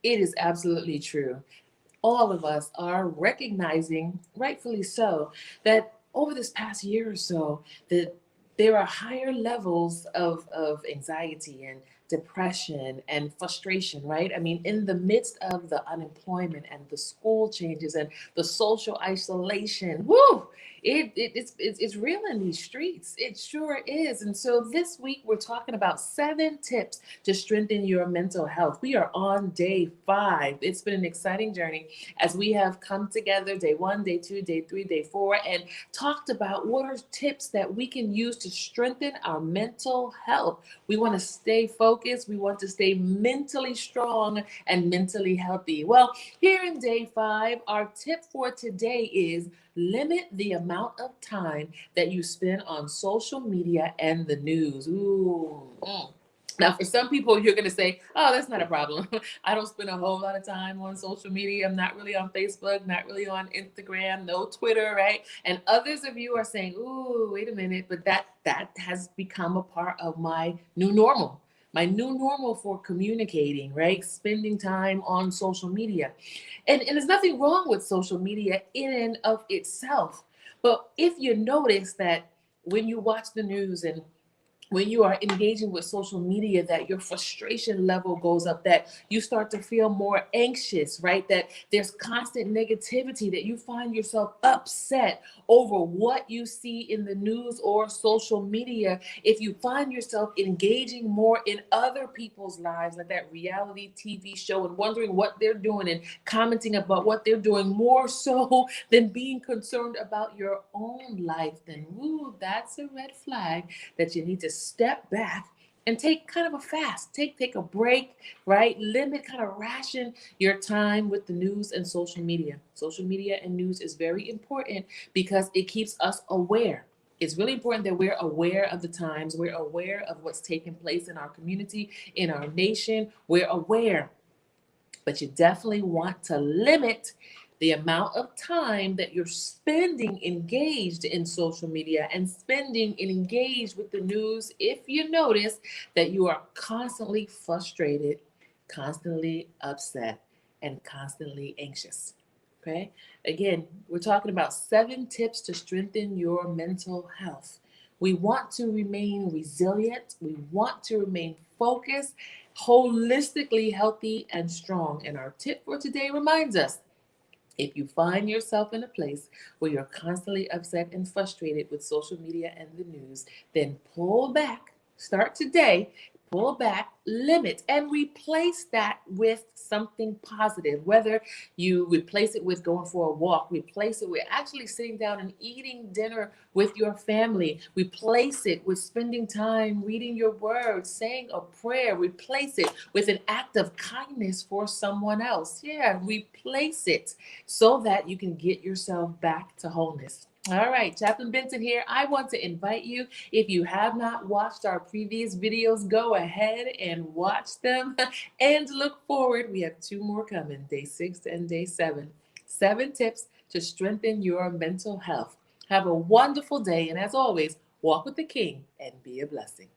It is absolutely true. All of us are recognizing, rightfully so, that over this past year or so, that there are higher levels of anxiety and depression and frustration, right? I mean, in the midst of the unemployment and the school changes and the social isolation, whoo, it's real in these streets. It sure is. And so this week we're talking about 7 tips to strengthen your mental health. We are on day 5. It's been an exciting journey as we have come together day 1, day 2, day 3, day 4, and talked about what are tips that we can use to strengthen our mental health. We want to stay focused. We want to stay mentally strong and mentally healthy. Well, here in day 5, our tip for today is limit the amount of time that you spend on social media and the news. Ooh. Now, for some people, you're going to say, oh, that's not a problem. I don't spend a whole lot of time on social media. I'm not really on Facebook, not really on Instagram, no Twitter, right? And others of you are saying, ooh, wait a minute, but that has become a part of my new normal. My new normal for communicating, right? Spending time on social media. And there's nothing wrong with social media in and of itself. But if you notice that when you watch the news and when you are engaging with social media, that your frustration level goes up, that you start to feel more anxious, right? That there's constant negativity, that you find yourself upset over what you see in the news or social media. If you find yourself engaging more in other people's lives, like that reality TV show, and wondering what they're doing and commenting about what they're doing more so than being concerned about your own life, then woo, that's a red flag that you need to step back and take kind of a fast, take a break, right? Limit, kind of ration your time with the news and social media. Social media and news is very important because it keeps us aware. It's really important that we're aware of the times, we're aware of what's taking place in our community, in our nation. We're aware, but you definitely want to limit the amount of time that you're spending engaged in social media and spending engaged with the news if you notice that you are constantly frustrated, constantly upset, and constantly anxious. Okay? Again, we're talking about 7 tips to strengthen your mental health. We want to remain resilient. We want to remain focused, holistically healthy, and strong. And our tip for today reminds us, if you find yourself in a place where you're constantly upset and frustrated with social media and the news, then pull back. Start today. Pull back, limit, and replace that with something positive. Whether you replace it with going for a walk, replace it with actually sitting down and eating dinner with your family, replace it with spending time reading your word, saying a prayer, replace it with an act of kindness for someone else. Yeah, replace it so that you can get yourself back to wholeness. All right, Chaplain Benton here. I want to invite you, if you have not watched our previous videos, go ahead and watch them and look forward. We have 2 more coming, day 6 and day 7. 7 tips to strengthen your mental health. Have a wonderful day, and as always, walk with the King and be a blessing.